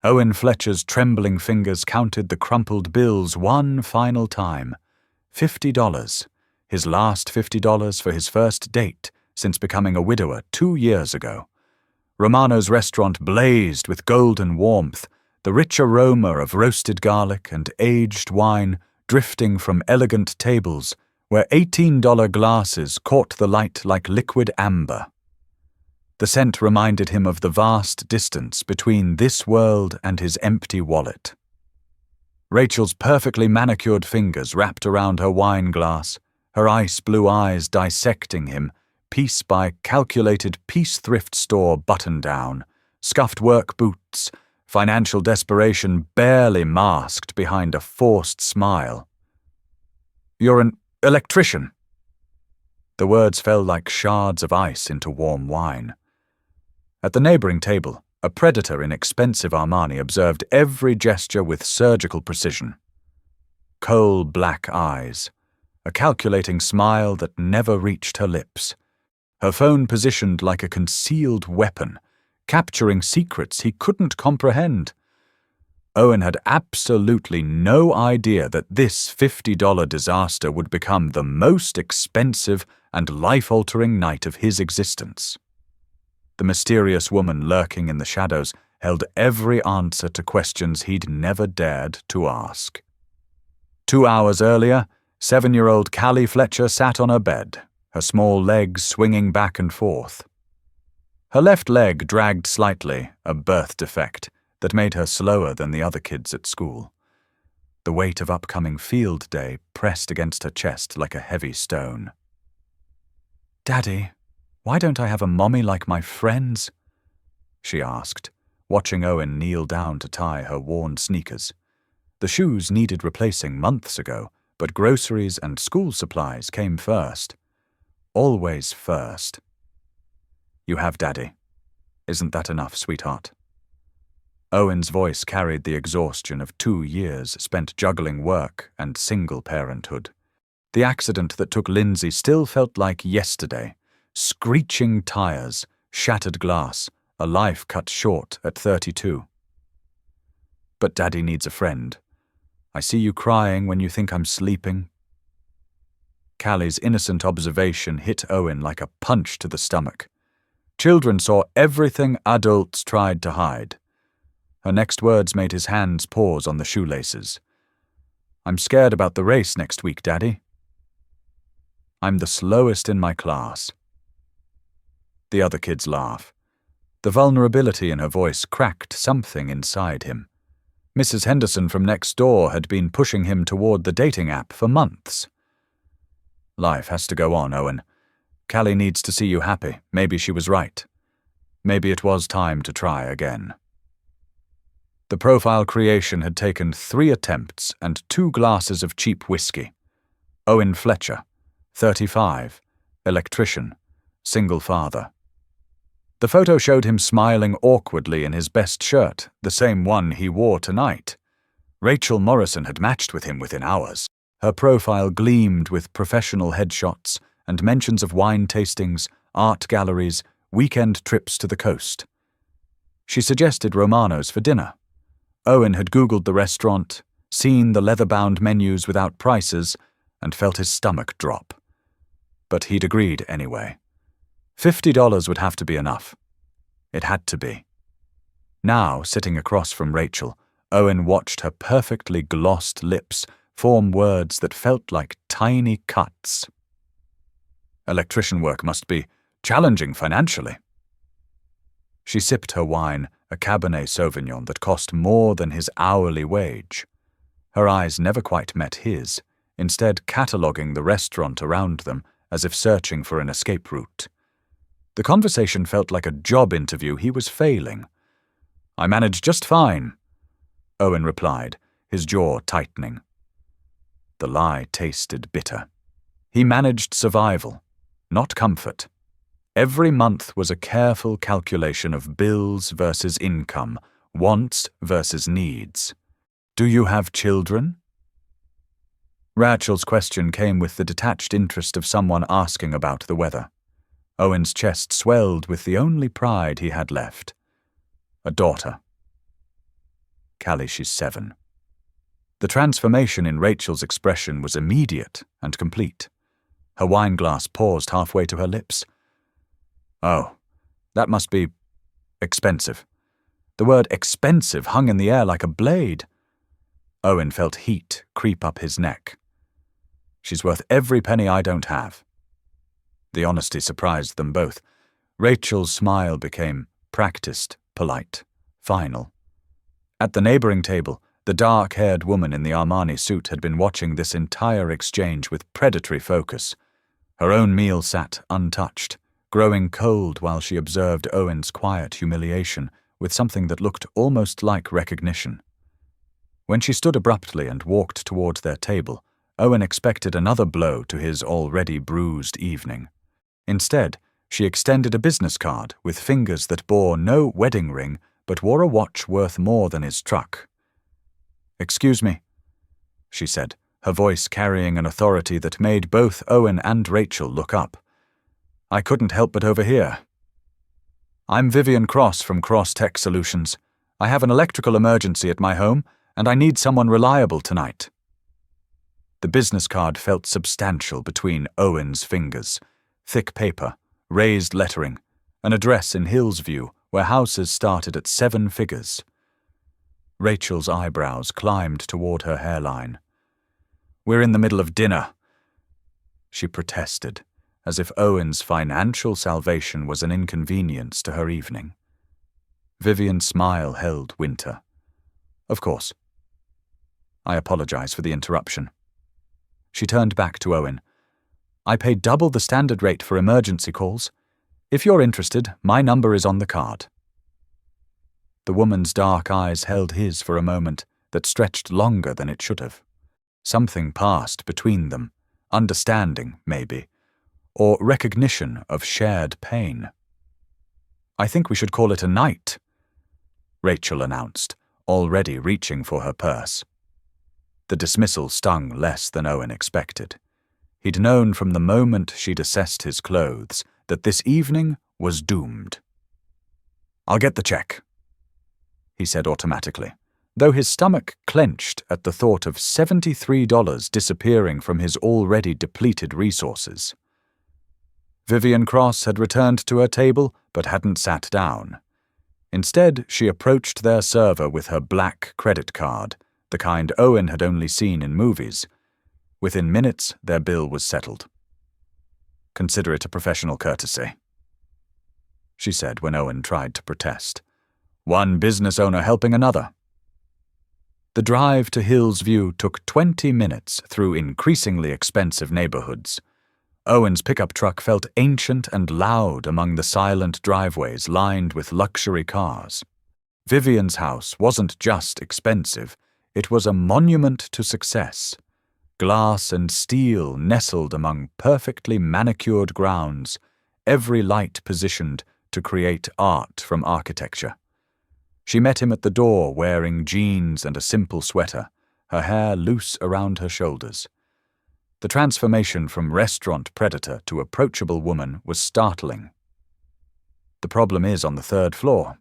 Owen Fletcher's trembling fingers counted the crumpled bills one final time. $50. His last $50 for his first date since becoming a widower 2 years ago. Romano's restaurant blazed with golden warmth, the rich aroma of roasted garlic and aged wine drifting from elegant tables where $18 glasses caught the light like liquid amber. The scent reminded him of the vast distance between this world and his empty wallet. Rachel's perfectly manicured fingers wrapped around her wine glass, her ice-blue eyes dissecting him, piece by calculated piece thrift store button-down, scuffed work boots, financial desperation barely masked behind a forced smile. "You're an electrician." The words fell like shards of ice into warm wine. At the neighboring table, a predator in expensive Armani observed every gesture with surgical precision. Coal-black eyes, a calculating smile that never reached her lips, her phone positioned like a concealed weapon, capturing secrets he couldn't comprehend. Owen had absolutely no idea that this $50 disaster would become the most expensive and life-altering night of his existence. The mysterious woman lurking in the shadows held every answer to questions he'd never dared to ask. 2 hours earlier, 7-year-old Callie Fletcher sat on her bed, her small legs swinging back and forth. Her left leg dragged slightly, a birth defect that made her slower than the other kids at school. The weight of upcoming field day pressed against her chest like a heavy stone. "Daddy, why don't I have a mommy like my friends?" she asked, watching Owen kneel down to tie her worn sneakers. The shoes needed replacing months ago, but groceries and school supplies came first. Always first. "You have, Daddy. Isn't that enough, sweetheart?" Owen's voice carried the exhaustion of 2 years spent juggling work and single parenthood. The accident that took Lindsay still felt like yesterday. Screeching tires, shattered glass, a life cut short at 32. "But Daddy needs a friend. I see you crying when you think I'm sleeping." Callie's innocent observation hit Owen like a punch to the stomach. Children saw everything adults tried to hide. Her next words made his hands pause on the shoelaces. "I'm scared about the race next week, Daddy." "I'm the slowest in my class." The other kids laugh. The vulnerability in her voice cracked something inside him. Mrs. Henderson from next door had been pushing him toward the dating app for months. "Life has to go on, Owen. Callie needs to see you happy. Maybe she was right. Maybe it was time to try again." The profile creation had taken 3 attempts and 2 glasses of cheap whiskey. Owen Fletcher, 35, electrician, single father. The photo showed him smiling awkwardly in his best shirt, the same one he wore tonight. Rachel Morrison had matched with him within hours. Her profile gleamed with professional headshots and mentions of wine tastings, art galleries, weekend trips to the coast. She suggested Romano's for dinner. Owen had Googled the restaurant, seen the leather-bound menus without prices, and felt his stomach drop. But he'd agreed anyway. $50 would have to be enough. It had to be. Now, sitting across from Rachel, Owen watched her perfectly glossed lips form words that felt like tiny cuts. Electrician work must be challenging financially. She sipped her wine, a Cabernet Sauvignon that cost more than his hourly wage. Her eyes never quite met his, instead cataloguing the restaurant around them as if searching for an escape route. The conversation felt like a job interview he was failing. "I managed just fine," Owen replied, his jaw tightening. The lie tasted bitter. He managed survival, not comfort. Every month was a careful calculation of bills versus income, wants versus needs. "Do you have children?" Rachel's question came with the detached interest of someone asking about the weather. Owen's chest swelled with the only pride he had left. A daughter. Callie, she's 7. The transformation in Rachel's expression was immediate and complete. Her wine glass paused halfway to her lips. Oh, that must be expensive. The word expensive hung in the air like a blade. Owen felt heat creep up his neck. She's worth every penny I don't have. The honesty surprised them both. Rachel's smile became practiced, polite, final. At the neighboring table, the dark-haired woman in the Armani suit had been watching this entire exchange with predatory focus. Her own meal sat untouched, growing cold while she observed Owen's quiet humiliation with something that looked almost like recognition. When she stood abruptly and walked toward their table, Owen expected another blow to his already bruised evening. Instead, she extended a business card with fingers that bore no wedding ring but wore a watch worth more than his truck. "Excuse me," she said, her voice carrying an authority that made both Owen and Rachel look up. "I couldn't help but overhear." "I'm Vivian Cross from Cross Tech Solutions. I have an electrical emergency at my home, and I need someone reliable tonight." The business card felt substantial between Owen's fingers. Thick paper, raised lettering, an address in Hillsview where houses started at 7 figures. Rachel's eyebrows climbed toward her hairline. "We're in the middle of dinner," she protested, as if Owen's financial salvation was an inconvenience to her evening. Vivian's smile held winter. "Of course. I apologize for the interruption." She turned back to Owen. "I pay double the standard rate for emergency calls. If you're interested, my number is on the card." The woman's dark eyes held his for a moment that stretched longer than it should have. Something passed between them, understanding, maybe, or recognition of shared pain. "I think we should call it a night," Rachel announced, already reaching for her purse. The dismissal stung less than Owen expected. He'd known from the moment she'd assessed his clothes that this evening was doomed. "I'll get the check," he said automatically, though his stomach clenched at the thought of $73 disappearing from his already depleted resources. Vivian Cross had returned to her table but hadn't sat down. Instead, she approached their server with her black credit card, the kind Owen had only seen in movies. Within minutes, their bill was settled. "Consider it a professional courtesy," she said when Owen tried to protest. "One business owner helping another." The drive to Hillsview took 20 minutes through increasingly expensive neighborhoods. Owen's pickup truck felt ancient and loud among the silent driveways lined with luxury cars. Vivian's house wasn't just expensive, it was a monument to success. Glass and steel nestled among perfectly manicured grounds, every light positioned to create art from architecture. She met him at the door wearing jeans and a simple sweater, her hair loose around her shoulders. The transformation from restaurant predator to approachable woman was startling. "The problem is on the 3rd floor,"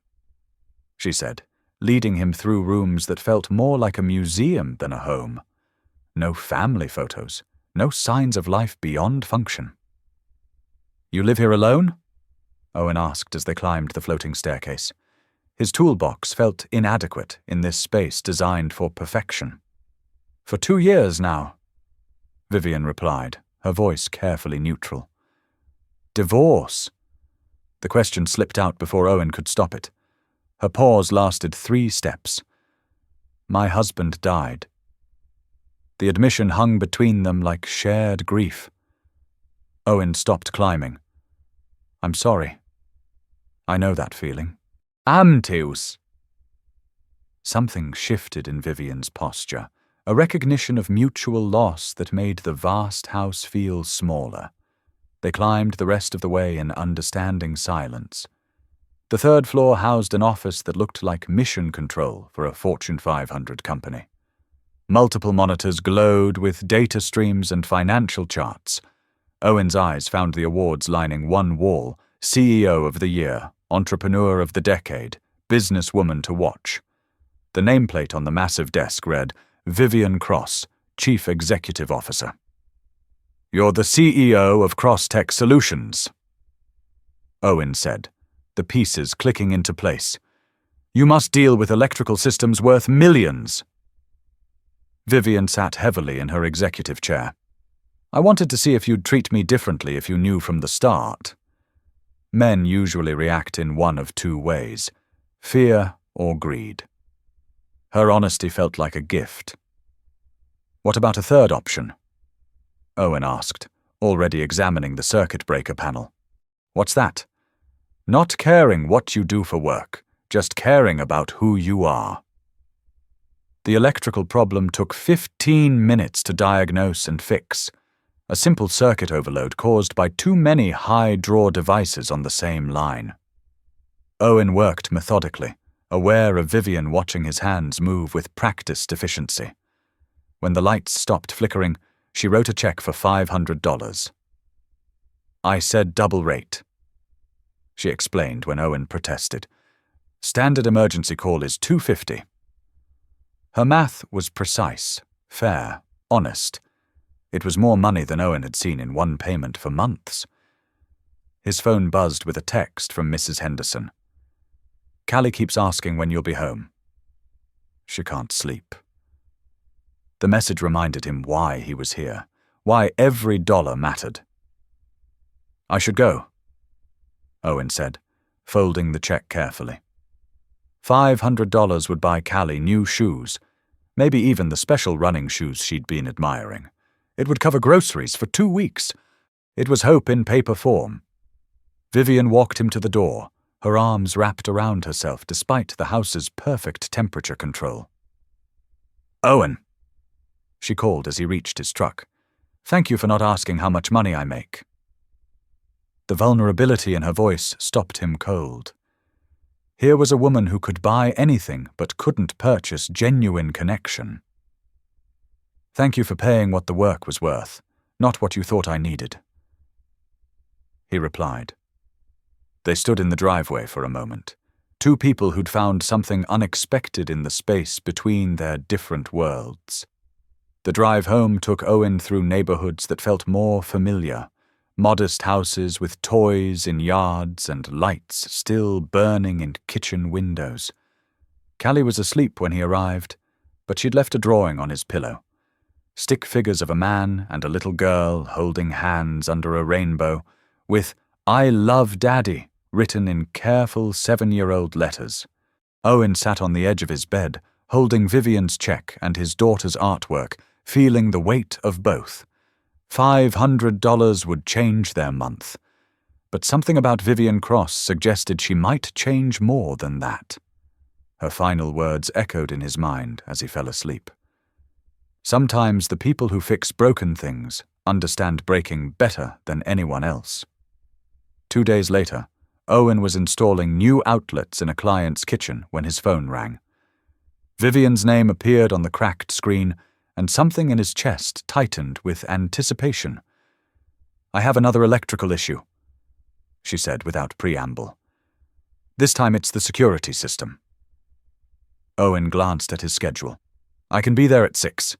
she said, leading him through rooms that felt more like a museum than a home. No family photos, no signs of life beyond function. "You live here alone?" Owen asked as they climbed the floating staircase. His toolbox felt inadequate in this space designed for perfection. "For 2 years now," Vivian replied, her voice carefully neutral. "Divorce?" The question slipped out before Owen could stop it. Her pause lasted 3 steps. "My husband died." The admission hung between them like shared grief. Owen stopped climbing. "I'm sorry. I know that feeling." "Amteus." Something shifted in Vivian's posture, a recognition of mutual loss that made the vast house feel smaller. They climbed the rest of the way in understanding silence. The 3rd floor housed an office that looked like mission control for a Fortune 500 company. Multiple monitors glowed with data streams and financial charts. Owen's eyes found the awards lining one wall: CEO of the Year, Entrepreneur of the Decade, Businesswoman to Watch. The nameplate on the massive desk read, Vivian Cross, Chief Executive Officer. "You're the CEO of Cross-Tech Solutions," Owen said, the pieces clicking into place. "You must deal with electrical systems worth millions." Vivian sat heavily in her executive chair. "I wanted to see if you'd treat me differently if you knew from the start." Men usually react in one of two ways, fear or greed. Her honesty felt like a gift. "What about a third option?" Owen asked, already examining the circuit breaker panel. "What's that?" "Not caring what you do for work, just caring about who you are." The electrical problem took 15 minutes to diagnose and fix. A simple circuit overload caused by too many high-draw devices on the same line. Owen worked methodically, aware of Vivian watching his hands move with practiced efficiency. When the lights stopped flickering, she wrote a check for $500. "I said double rate," she explained when Owen protested. "Standard emergency call is $250. Her math was precise, fair, honest. It was more money than Owen had seen in one payment for months. His phone buzzed with a text from Mrs. Henderson. "Callie keeps asking when you'll be home. She can't sleep." The message reminded him why he was here, why every dollar mattered. "I should go," Owen said, folding the check carefully. $500 would buy Callie new shoes, maybe even the special running shoes she'd been admiring. It would cover groceries for 2 weeks. It was hope in paper form. Vivian walked him to the door, her arms wrapped around herself despite the house's perfect temperature control. "Owen," she called as he reached his truck. "Thank you for not asking how much money I make." The vulnerability in her voice stopped him cold. Here was a woman who could buy anything but couldn't purchase genuine connection. "Thank you for paying what the work was worth, not what you thought I needed," he replied. They stood in the driveway for a moment, two people who'd found something unexpected in the space between their different worlds. The drive home took Owen through neighborhoods that felt more familiar, modest houses with toys in yards and lights still burning in kitchen windows. Callie was asleep when he arrived, but she'd left a drawing on his pillow. Stick figures of a man and a little girl holding hands under a rainbow, with "I love Daddy" written in careful 7-year-old letters. Owen sat on the edge of his bed, holding Vivian's check and his daughter's artwork, feeling the weight of both. $500 would change their month, but something about Vivian Cross suggested she might change more than that. Her final words echoed in his mind as he fell asleep. Sometimes the people who fix broken things understand breaking better than anyone else. 2 days later, Owen was installing new outlets in a client's kitchen when his phone rang. Vivian's name appeared on the cracked screen, and something in his chest tightened with anticipation. "I have another electrical issue," she said without preamble. "This time it's the security system." Owen glanced at his schedule. "I can be there at 6.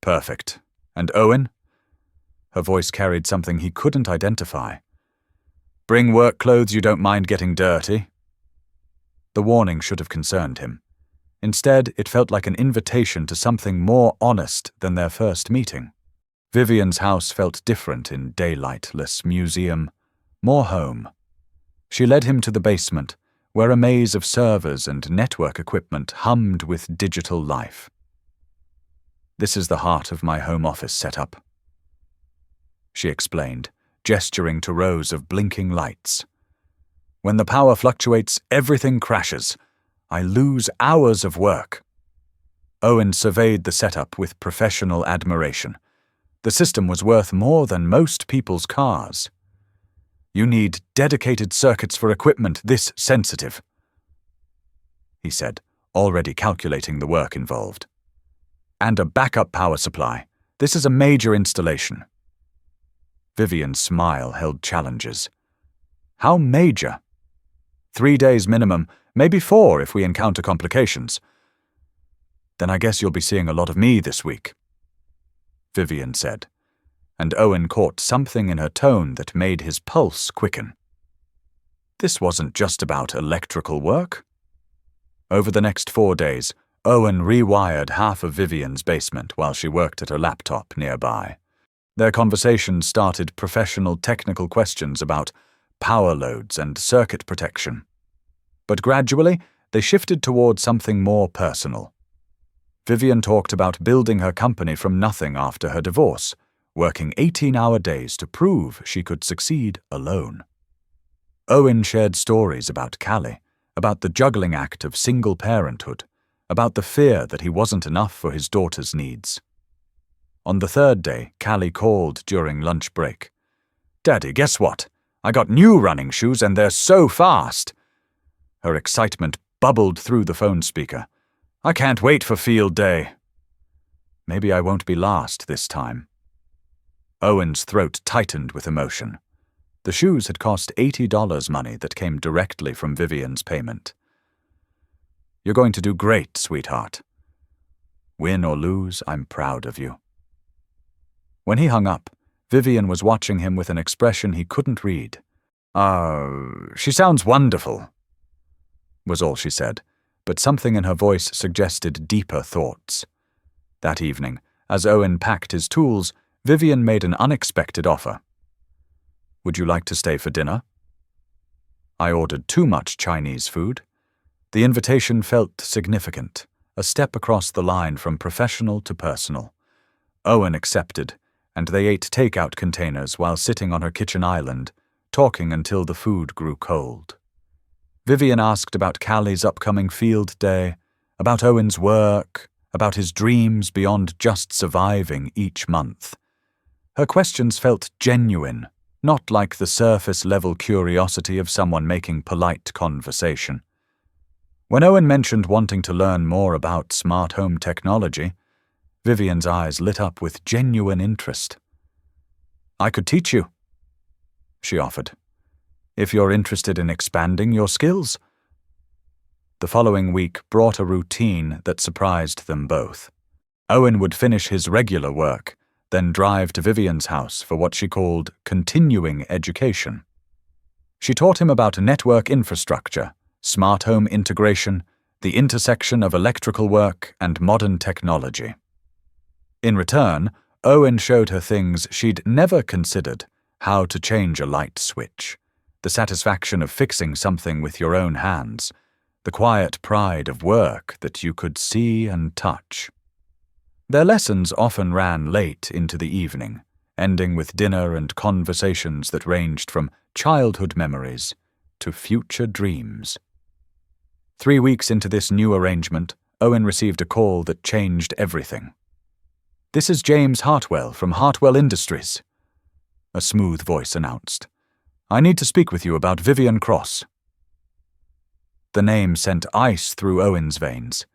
"Perfect. And Owen?" Her voice carried something he couldn't identify. "Bring work clothes you don't mind getting dirty." The warning should have concerned him. Instead, it felt like an invitation to something more honest than their first meeting. Vivian's house felt different in daylightless museum, more home. She led him to the basement, where a maze of servers and network equipment hummed with digital life. "This is the heart of my home office setup," she explained, gesturing to rows of blinking lights. "When the power fluctuates, everything crashes. I lose hours of work." Owen surveyed the setup with professional admiration. The system was worth more than most people's cars. "You need dedicated circuits for equipment this sensitive," he said, already calculating the work involved. "And a backup power supply. This is a major installation." Vivian's smile held challenges. "How major?" 3 days minimum, maybe 4 if we encounter complications. "Then I guess you'll be seeing a lot of me this week," Vivian said, and Owen caught something in her tone that made his pulse quicken. This wasn't just about electrical work. Over the next 4 days, Owen rewired half of Vivian's basement while she worked at her laptop nearby. Their conversations started professional technical questions about power loads and circuit protection. But gradually, they shifted toward something more personal. Vivian talked about building her company from nothing after her divorce, working 18-hour days to prove she could succeed alone. Owen shared stories about Callie, about the juggling act of single parenthood, about the fear that he wasn't enough for his daughter's needs. On the 3rd day, Callie called during lunch break. "Daddy, guess what? I got new running shoes and they're so fast." Her excitement bubbled through the phone speaker. "I can't wait for field day." "Maybe I won't be last this time." Owen's throat tightened with emotion. The shoes had cost $80 money that came directly from Vivian's payment. "You're going to do great, sweetheart. Win or lose, I'm proud of you." When he hung up, Vivian was watching him with an expression he couldn't read. She sounds wonderful," was all she said, but something in her voice suggested deeper thoughts. That evening, as Owen packed his tools, Vivian made an unexpected offer. "Would you like to stay for dinner?" I ordered too much Chinese food. The invitation felt significant, a step across the line from professional to personal. Owen accepted, and they ate takeout containers while sitting on her kitchen island, talking until the food grew cold. Vivian asked about Callie's upcoming field day, about Owen's work, about his dreams beyond just surviving each month. Her questions felt genuine, not like the surface-level curiosity of someone making polite conversation. When Owen mentioned wanting to learn more about smart home technology, Vivian's eyes lit up with genuine interest. "I could teach you," she offered, "if you're interested in expanding your skills." The following week brought a routine that surprised them both. Owen would finish his regular work, then drive to Vivian's house for what she called continuing education. She taught him about network infrastructure, smart home integration, the intersection of electrical work and modern technology. In return, Owen showed her things she'd never considered: how to change a light switch, the satisfaction of fixing something with your own hands, the quiet pride of work that you could see and touch. Their lessons often ran late into the evening, ending with dinner and conversations that ranged from childhood memories to future dreams. 3 weeks into this new arrangement, Owen received a call that changed everything. "This is James Hartwell from Hartwell Industries," a smooth voice announced. "I need to speak with you about Vivian Cross." The name sent ice through Owen's veins.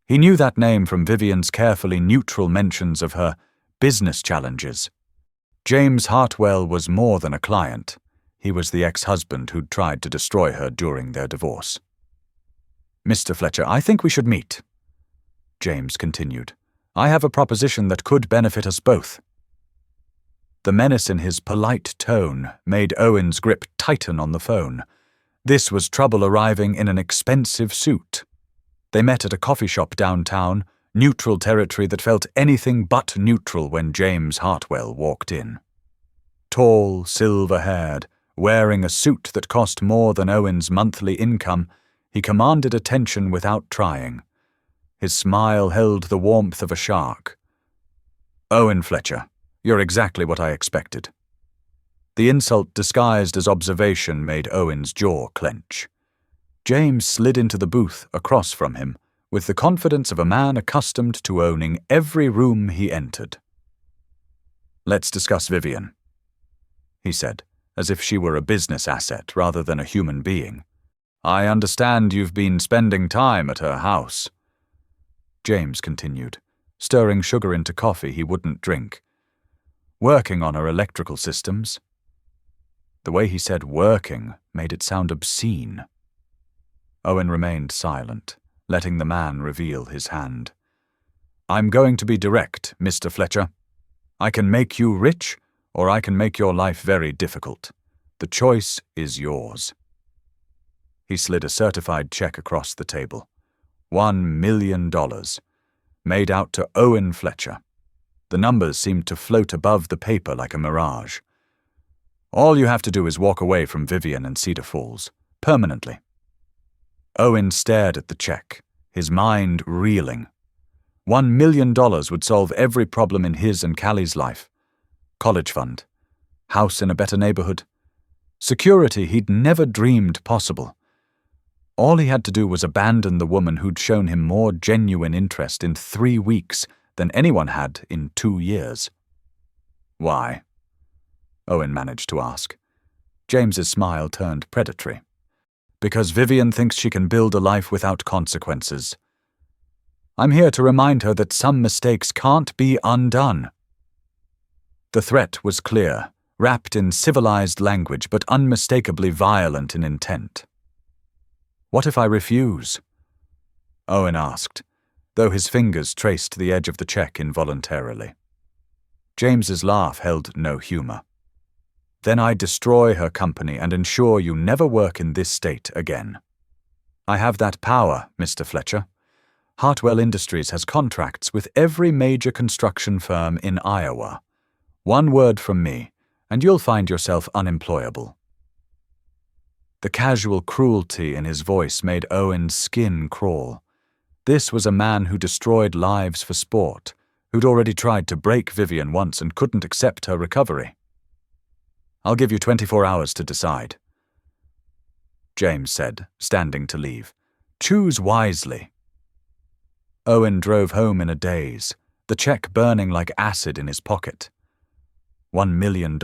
He knew that name from Vivian's carefully neutral mentions of her business challenges. James Hartwell was more than a client. He was the ex-husband who'd tried to destroy her during their divorce. "Mr. Fletcher, I think we should meet," James continued. "I have a proposition that could benefit us both." The menace in his polite tone made Owen's grip tighten on the phone. This was trouble arriving in an expensive suit. They met at a coffee shop downtown, neutral territory that felt anything but neutral when James Hartwell walked in. Tall, silver-haired, wearing a suit that cost more than Owen's monthly income, he commanded attention without trying. His smile held the warmth of a shark. "Owen Fletcher, you're exactly what I expected." The insult disguised as observation made Owen's jaw clench. James slid into the booth across from him, with the confidence of a man accustomed to owning every room he entered. "Let's discuss Vivian," he said, as if she were a business asset rather than a human being. "I understand you've been spending time at her house," James continued, stirring sugar into coffee he wouldn't drink. "Working on her electrical systems." The way he said "working" made it sound obscene. Owen remained silent, letting the man reveal his hand. I'm going to be direct, Mr. Fletcher. I can make you rich, or I can make your life very difficult. The choice is yours. He slid a certified check across the table. $1 million. Made out to Owen Fletcher. The numbers seemed to float above the paper like a mirage. All you have to do is walk away from Vivian and Cedar Falls, permanently. Owen stared at the check, his mind reeling. $1 million would solve every problem in his and Callie's life. College fund, house in a better neighborhood, security he'd never dreamed possible. All he had to do was abandon the woman who'd shown him more genuine interest in 3 weeks than anyone had in 2 years. Why? Owen managed to ask. James's smile turned predatory. Because Vivian thinks she can build a life without consequences. I'm here to remind her that some mistakes can't be undone. The threat was clear, wrapped in civilized language but unmistakably violent in intent. What if I refuse? Owen asked, though his fingers traced the edge of the check involuntarily. James's laugh held no humor. Then I destroy her company and ensure you never work in this state again. I have that power, Mr. Fletcher. Hartwell Industries has contracts with every major construction firm in Iowa. One word from me, and you'll find yourself unemployable. The casual cruelty in his voice made Owen's skin crawl. This was a man who destroyed lives for sport, who'd already tried to break Vivian once and couldn't accept her recovery. I'll give you 24 hours to decide, James said, standing to leave. Choose wisely. Owen drove home in a daze, the check burning like acid in his pocket. $1 million.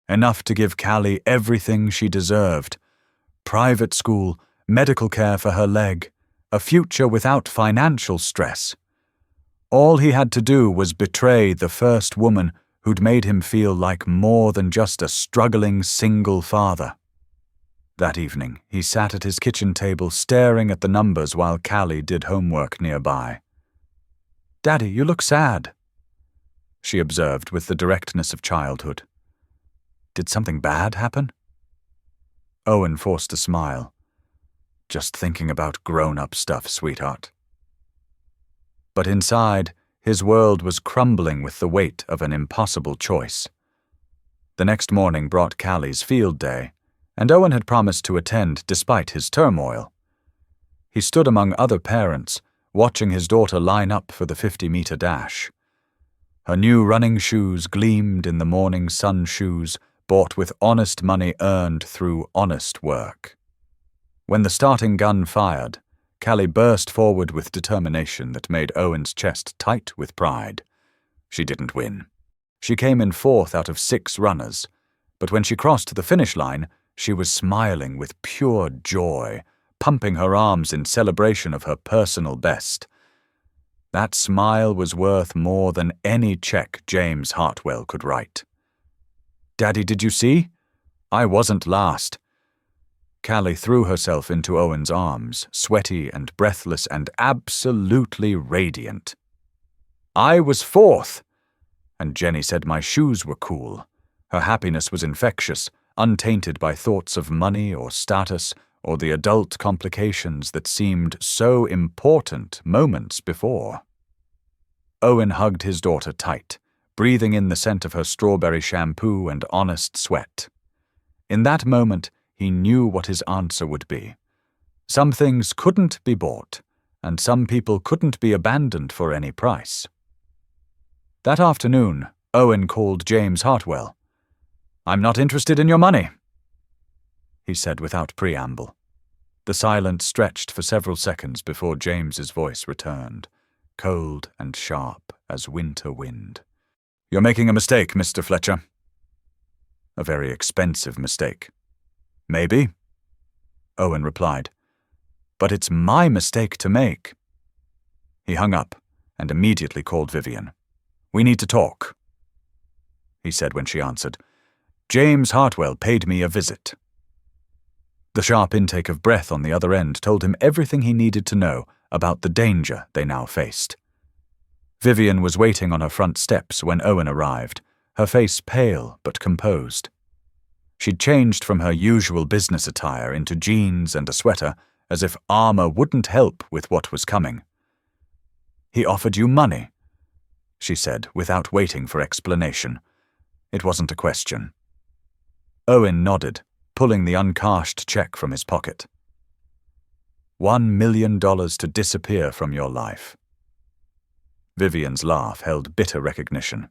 Enough to give Callie everything she deserved. Private school, medical care for her leg, a future without financial stress. All he had to do was betray the first woman who'd made him feel like more than just a struggling single father. That evening, he sat at his kitchen table staring at the numbers while Callie did homework nearby. "Daddy, you look sad," she observed with the directness of childhood. Did something bad happen? Owen forced a smile. Just thinking about grown-up stuff, sweetheart. But inside, his world was crumbling with the weight of an impossible choice. The next morning brought Callie's field day, and Owen had promised to attend despite his turmoil. He stood among other parents, watching his daughter line up for the 50-meter dash. Her new running shoes gleamed in the morning sun shoes bought with honest money earned through honest work. When the starting gun fired, Callie burst forward with determination that made Owen's chest tight with pride. She didn't win. She came in 4th out of 6 runners, but when she crossed the finish line, she was smiling with pure joy, pumping her arms in celebration of her personal best. That smile was worth more than any check James Hartwell could write. "Daddy, did you see? I wasn't last." Callie threw herself into Owen's arms, sweaty and breathless and absolutely radiant. "I was 4th, and Jenny said my shoes were cool." Her happiness was infectious, untainted by thoughts of money or status or the adult complications that seemed so important moments before. Owen hugged his daughter tight, breathing in the scent of her strawberry shampoo and honest sweat. In that moment, he knew what his answer would be. Some things couldn't be bought, and some people couldn't be abandoned for any price. That afternoon, Owen called James Hartwell. "I'm not interested in your money," he said without preamble. The silence stretched for several seconds before James's voice returned, cold and sharp as winter wind. "You're making a mistake, Mr. Fletcher." "A very expensive mistake." "Maybe," Owen replied. "But it's my mistake to make." He hung up and immediately called Vivian. "We need to talk," he said when she answered. "James Hartwell paid me a visit." The sharp intake of breath on the other end told him everything he needed to know about the danger they now faced. Vivian was waiting on her front steps when Owen arrived, her face pale but composed. She'd changed from her usual business attire into jeans and a sweater, as if armor wouldn't help with what was coming. "He offered you money," she said, without waiting for explanation. It wasn't a question. Owen nodded, pulling the uncashed check from his pocket. $1 million to disappear from your life. Vivian's laugh held bitter recognition.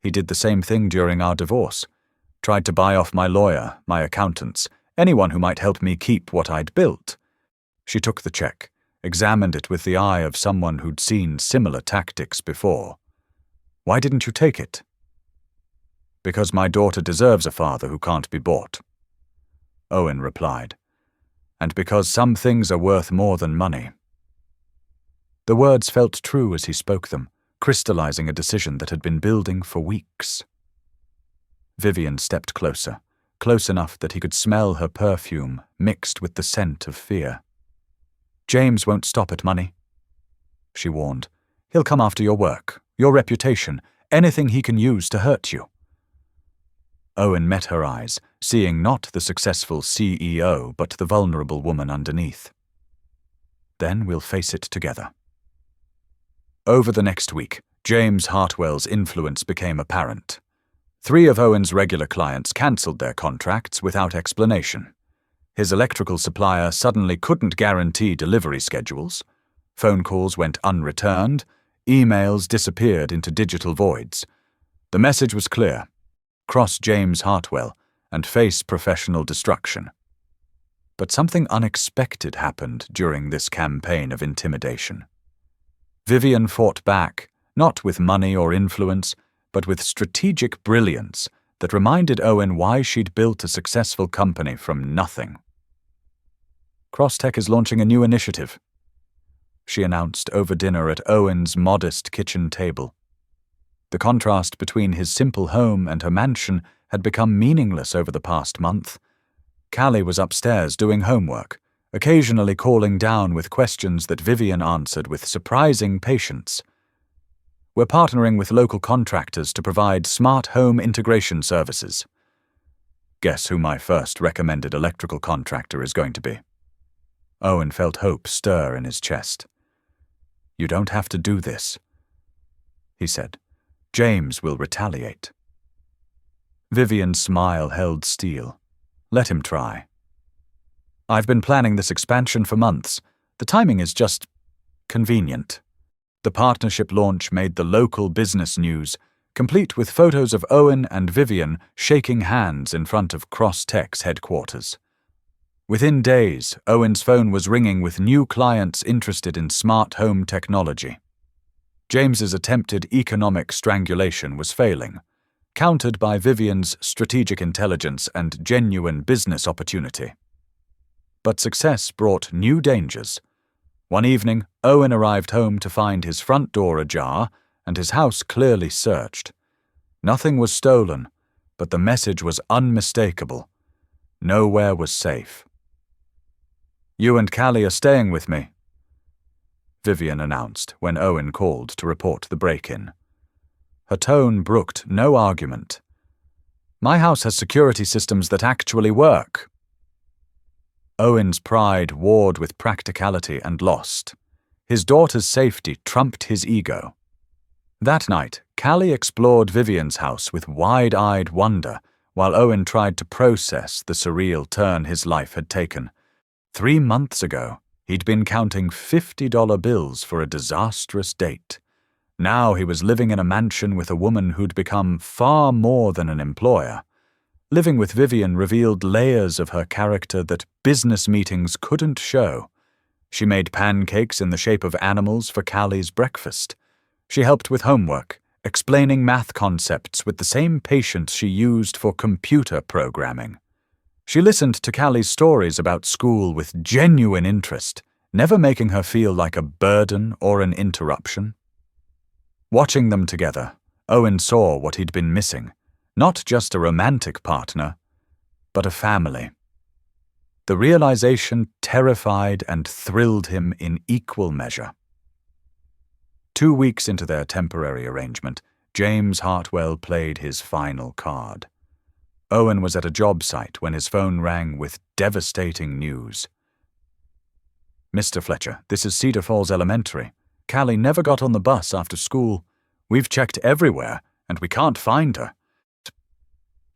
"He did the same thing during our divorce. Tried to buy off my lawyer, my accountants, anyone who might help me keep what I'd built." She took the check, examined it with the eye of someone who'd seen similar tactics before. "Why didn't you take it?" "Because my daughter deserves a father who can't be bought," Owen replied. "And because some things are worth more than money." The words felt true as he spoke them, crystallizing a decision that had been building for weeks. Vivian stepped closer, close enough that he could smell her perfume mixed with the scent of fear. "James won't stop at money," she warned. "He'll come after your work, your reputation, anything he can use to hurt you." Owen met her eyes, seeing not the successful CEO but the vulnerable woman underneath. "Then we'll face it together." Over the next week, James Hartwell's influence became apparent. 3 of Owen's regular clients cancelled their contracts without explanation. His electrical supplier suddenly couldn't guarantee delivery schedules. Phone calls went unreturned. Emails disappeared into digital voids. The message was clear: cross James Hartwell and face professional destruction. But something unexpected happened during this campaign of intimidation. Vivian fought back, not with money or influence, but with strategic brilliance that reminded Owen why she'd built a successful company from nothing. "Crosstech is launching a new initiative," she announced over dinner at Owen's modest kitchen table. The contrast between his simple home and her mansion had become meaningless over the past month. Callie was upstairs doing homework, occasionally calling down with questions that Vivian answered with surprising patience. "We're partnering with local contractors to provide smart home integration services." Guess who my first recommended electrical contractor is going to be? Owen felt hope stir in his chest. "You don't have to do this," he said. "James will retaliate." Vivian's smile held steel. "Let him try. I've been planning this expansion for months. The timing is just convenient." The partnership launch made the local business news, complete with photos of Owen and Vivian shaking hands in front of Crosstech's headquarters. Within days, Owen's phone was ringing with new clients interested in smart home technology. James's attempted economic strangulation was failing, countered by Vivian's strategic intelligence and genuine business opportunity. But success brought new dangers. One evening, Owen arrived home to find his front door ajar and his house clearly searched. Nothing was stolen, but the message was unmistakable. Nowhere was safe. "You and Callie are staying with me," Vivian announced when Owen called to report the break-in. Her tone brooked no argument. "My house has security systems that actually work." Owen's pride warred with practicality and lost. His daughter's safety trumped his ego. That night, Callie explored Vivian's house with wide-eyed wonder while Owen tried to process the surreal turn his life had taken. 3 months ago, he'd been counting $50 bills for a disastrous date. Now he was living in a mansion with a woman who'd become far more than an employer. Living with Vivian revealed layers of her character that business meetings couldn't show. She made pancakes in the shape of animals for Callie's breakfast. She helped with homework, explaining math concepts with the same patience she used for computer programming. She listened to Callie's stories about school with genuine interest, never making her feel like a burden or an interruption. Watching them together, Owen saw what he'd been missing. Not just a romantic partner, but a family. The realization terrified and thrilled him in equal measure. 2 weeks into their temporary arrangement, James Hartwell played his final card. Owen was at a job site when his phone rang with devastating news. "Mr. Fletcher, this is Cedar Falls Elementary. Callie never got on the bus after school. We've checked everywhere, and we can't find her."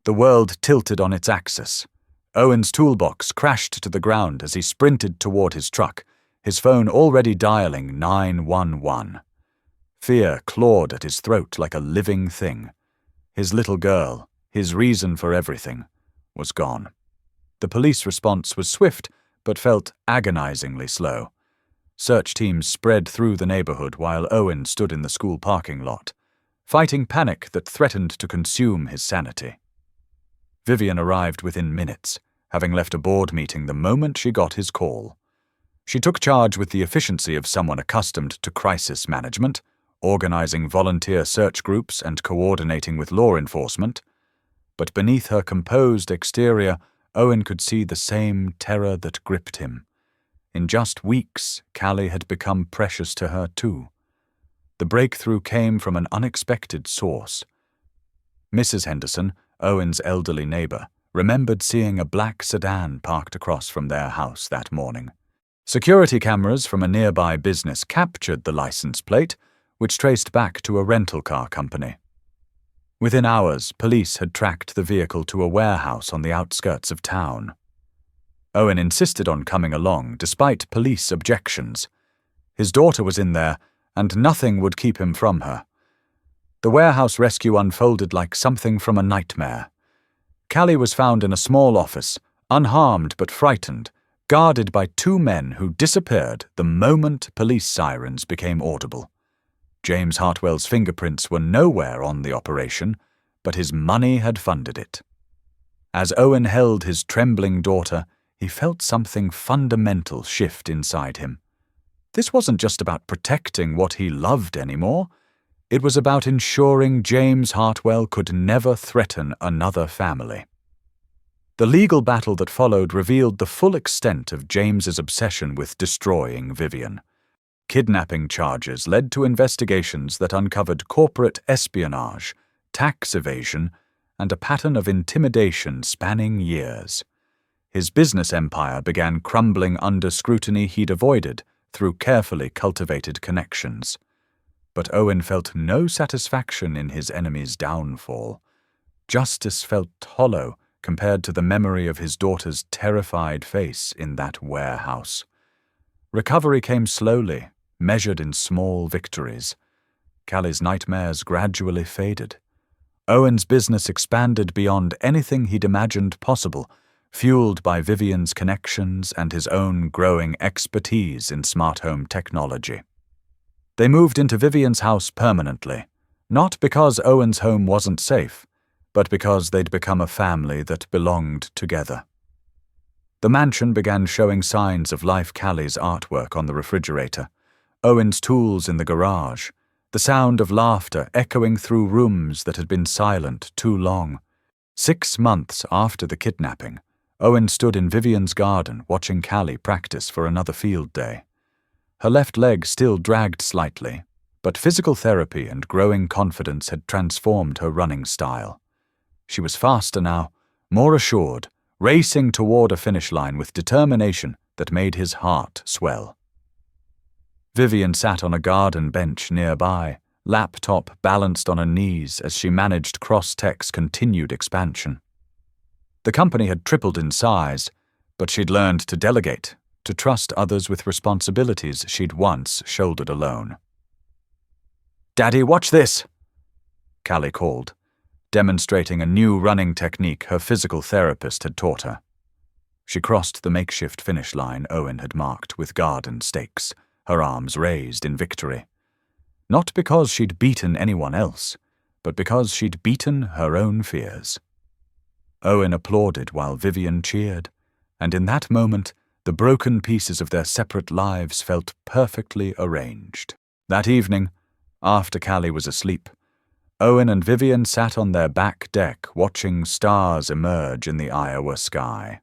The world tilted on its axis. Owen's toolbox crashed to the ground as he sprinted toward his truck, his phone already dialing 911. Fear clawed at his throat like a living thing. His little girl, his reason for everything, was gone. The police response was swift, but felt agonizingly slow. Search teams spread through the neighborhood while Owen stood in the school parking lot, fighting panic that threatened to consume his sanity. Vivian arrived within minutes, having left a board meeting the moment she got his call. She took charge with the efficiency of someone accustomed to crisis management, organizing volunteer search groups and coordinating with law enforcement. But beneath her composed exterior, Owen could see the same terror that gripped him. In just weeks, Callie had become precious to her too. The breakthrough came from an unexpected source. Mrs. Henderson, Owen's elderly neighbor, remembered seeing a black sedan parked across from their house that morning. Security cameras from a nearby business captured the license plate, which traced back to a rental car company. Within hours, police had tracked the vehicle to a warehouse on the outskirts of town. Owen insisted on coming along, despite police objections. His daughter was in there, and nothing would keep him from her. The warehouse rescue unfolded like something from a nightmare. Callie was found in a small office, unharmed but frightened, guarded by 2 men who disappeared the moment police sirens became audible. James Hartwell's fingerprints were nowhere on the operation, but his money had funded it. As Owen held his trembling daughter, he felt something fundamental shift inside him. This wasn't just about protecting what he loved anymore. It was about ensuring James Hartwell could never threaten another family. The legal battle that followed revealed the full extent of James's obsession with destroying Vivian. Kidnapping charges led to investigations that uncovered corporate espionage, tax evasion, and a pattern of intimidation spanning years. His business empire began crumbling under scrutiny he'd avoided through carefully cultivated connections. But Owen felt no satisfaction in his enemy's downfall. Justice felt hollow compared to the memory of his daughter's terrified face in that warehouse. Recovery came slowly, measured in small victories. Callie's nightmares gradually faded. Owen's business expanded beyond anything he'd imagined possible, fueled by Vivian's connections and his own growing expertise in smart home technology. They moved into Vivian's house permanently, not because Owen's home wasn't safe, but because they'd become a family that belonged together. The mansion began showing signs of Life Callie's artwork on the refrigerator, Owen's tools in the garage, the sound of laughter echoing through rooms that had been silent too long. 6 months after the kidnapping, Owen stood in Vivian's garden watching Callie practice for another field day. Her left leg still dragged slightly, but physical therapy and growing confidence had transformed her running style. She was faster now, more assured, racing toward a finish line with determination that made his heart swell. Vivian sat on a garden bench nearby, laptop balanced on her knees as she managed Cross-Tech's continued expansion. The company had tripled in size, but she'd learned to delegate, to trust others with responsibilities she'd once shouldered alone. "Daddy, watch this!" Callie called, demonstrating a new running technique her physical therapist had taught her. She crossed the makeshift finish line Owen had marked with garden stakes, her arms raised in victory. Not because she'd beaten anyone else, but because she'd beaten her own fears. Owen applauded while Vivian cheered, and in that moment, the broken pieces of their separate lives felt perfectly arranged. That evening, after Callie was asleep, Owen and Vivian sat on their back deck watching stars emerge in the Iowa sky.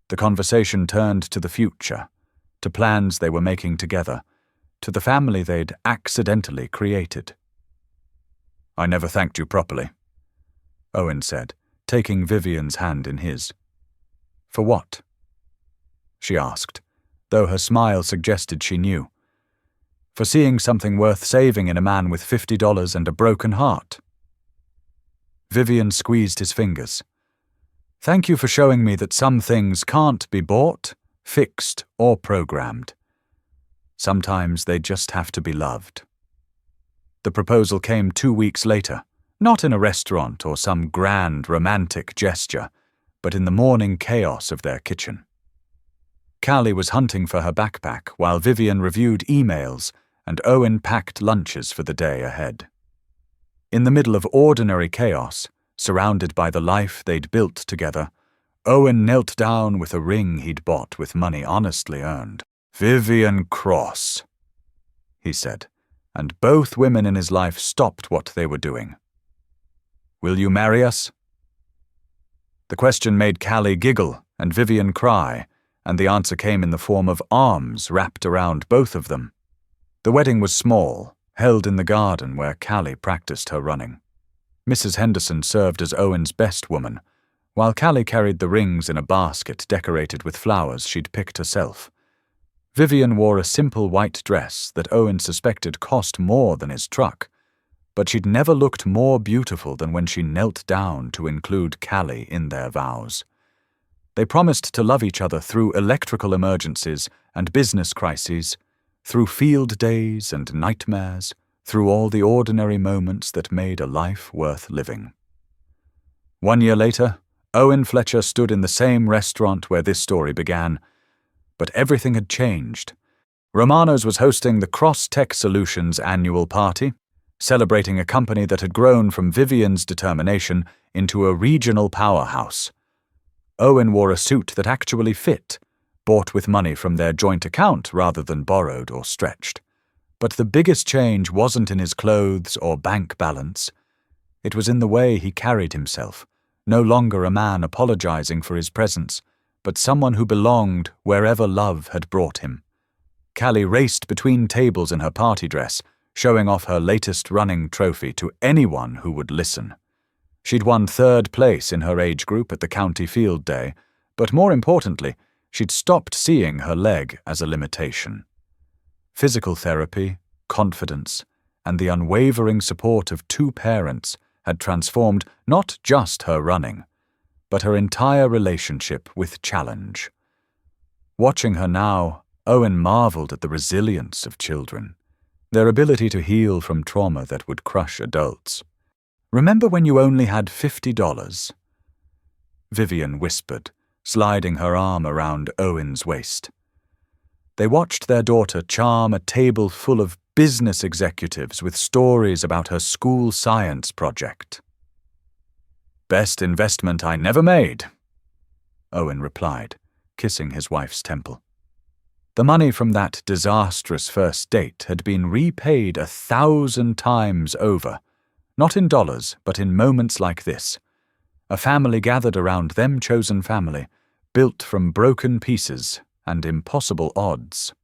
The conversation turned to the future, to plans they were making together, to the family they'd accidentally created. "I never thanked you properly," Owen said, taking Vivian's hand in his. "For what?" she asked, though her smile suggested she knew. "For seeing something worth saving in a man with $50 and a broken heart." Vivian squeezed his fingers. "Thank you for showing me that some things can't be bought, fixed, or programmed. Sometimes they just have to be loved." The proposal came 2 weeks later, not in a restaurant or some grand romantic gesture, but in the morning chaos of their kitchen. Callie was hunting for her backpack while Vivian reviewed emails and Owen packed lunches for the day ahead. In the middle of ordinary chaos, surrounded by the life they'd built together, Owen knelt down with a ring he'd bought with money honestly earned. "Vivian Cross," he said, and both women in his life stopped what they were doing. "Will you marry us?" The question made Callie giggle and Vivian cry, and the answer came in the form of arms wrapped around both of them. The wedding was small, held in the garden where Callie practiced her running. Mrs. Henderson served as Owen's best woman, while Callie carried the rings in a basket decorated with flowers she'd picked herself. Vivian wore a simple white dress that Owen suspected cost more than his truck, but she'd never looked more beautiful than when she knelt down to include Callie in their vows. They promised to love each other through electrical emergencies and business crises, through field days and nightmares, through all the ordinary moments that made a life worth living. 1 year later, Owen Fletcher stood in the same restaurant where this story began, but everything had changed. Romano's was hosting the Cross Tech Solutions annual party, celebrating a company that had grown from Vivian's determination into a regional powerhouse. Owen wore a suit that actually fit, bought with money from their joint account rather than borrowed or stretched. But the biggest change wasn't in his clothes or bank balance. It was in the way he carried himself, no longer a man apologizing for his presence, but someone who belonged wherever love had brought him. Callie raced between tables in her party dress, showing off her latest running trophy to anyone who would listen. She'd won 3rd place in her age group at the county field day, but more importantly, she'd stopped seeing her leg as a limitation. Physical therapy, confidence, and the unwavering support of 2 parents had transformed not just her running, but her entire relationship with challenge. Watching her now, Owen marveled at the resilience of children, their ability to heal from trauma that would crush adults. "Remember when you only had $50? Vivian whispered, sliding her arm around Owen's waist. They watched their daughter charm a table full of business executives with stories about her school science project. "Best investment I never made," Owen replied, kissing his wife's temple. The money from that disastrous first date had been repaid 1,000 times over, not in dollars, but in moments like this. A family gathered around them chosen family, built from broken pieces and impossible odds.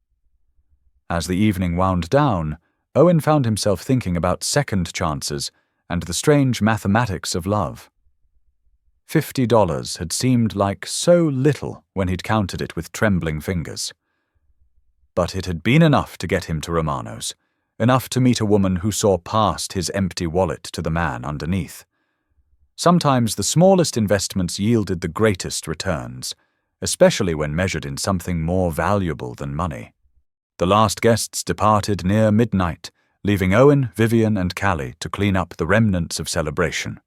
As the evening wound down, Owen found himself thinking about second chances and the strange mathematics of love. $50 had seemed like so little when he'd counted it with trembling fingers. But it had been enough to get him to Romano's, enough to meet a woman who saw past his empty wallet to the man underneath. Sometimes the smallest investments yielded the greatest returns, especially when measured in something more valuable than money. The last guests departed near midnight, leaving Owen, Vivian, and Callie to clean up the remnants of celebration.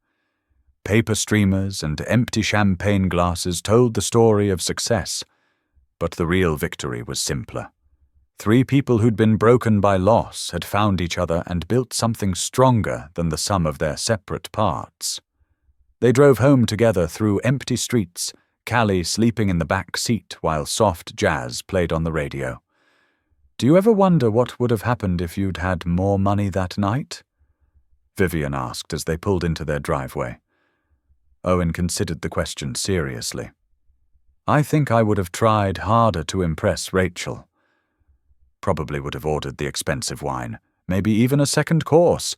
Paper streamers and empty champagne glasses told the story of success, but the real victory was simpler. 3 people who'd been broken by loss had found each other and built something stronger than the sum of their separate parts. They drove home together through empty streets, Callie sleeping in the back seat while soft jazz played on the radio. "Do you ever wonder what would have happened if you'd had more money that night?" Vivian asked as they pulled into their driveway. Owen considered the question seriously. "I think I would have tried harder to impress Rachel. Probably would have ordered the expensive wine, maybe even a second course.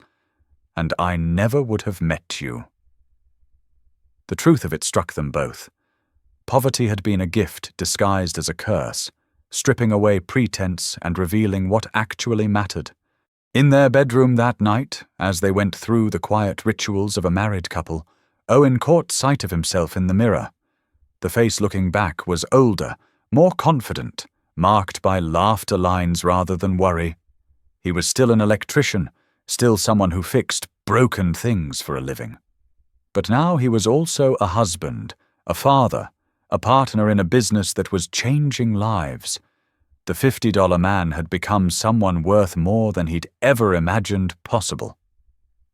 And I never would have met you. The truth of it struck them both. Poverty had been a gift disguised as a curse, stripping away pretense and revealing what actually mattered. In their bedroom that night, as they went through the quiet rituals of a married couple, Owen caught sight of himself in the mirror. The face looking back was older, more confident, marked by laughter lines rather than worry. He was still an electrician, still someone who fixed broken things for a living. But now he was also a husband, a father, a partner in a business that was changing lives. The $50 man had become someone worth more than he'd ever imagined possible.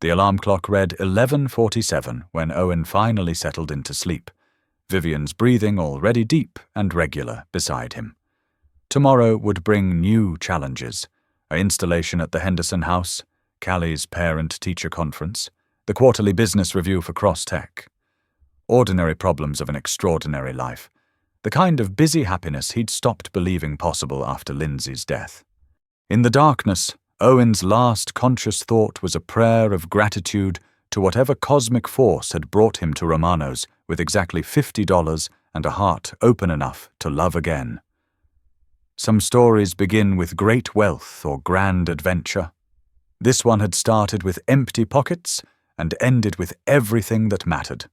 The alarm clock read 11:47 when Owen finally settled into sleep, Vivian's breathing already deep and regular beside him. Tomorrow would bring new challenges: an installation at the Henderson House, Callie's parent-teacher conference, the quarterly business review for Cross Tech. Ordinary problems of an extraordinary life, the kind of busy happiness he'd stopped believing possible after Lindsay's death. In the darkness, Owen's last conscious thought was a prayer of gratitude to whatever cosmic force had brought him to Romano's with exactly $50 and a heart open enough to love again. Some stories begin with great wealth or grand adventure. This one had started with empty pockets and ended with everything that mattered.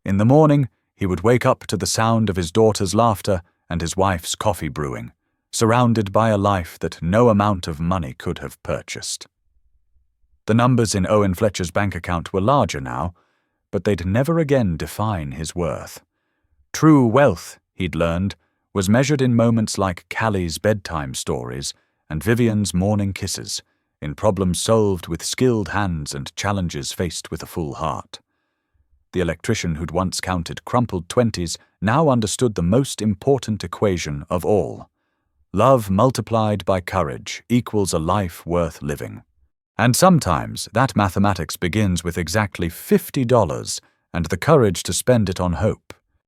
In the morning, he would wake up to the sound of his daughter's laughter and his wife's coffee brewing, surrounded by a life that no amount of money could have purchased. The numbers in Owen Fletcher's bank account were larger now, but they'd never again define his worth. True wealth, he'd learned, was measured in moments like Callie's bedtime stories and Vivian's morning kisses, in problems solved with skilled hands and challenges faced with a full heart. The electrician who'd once counted crumpled 20s now understood the most important equation of all. Love multiplied by courage equals a life worth living. And sometimes that mathematics begins with exactly $50 and the courage to spend it on hope.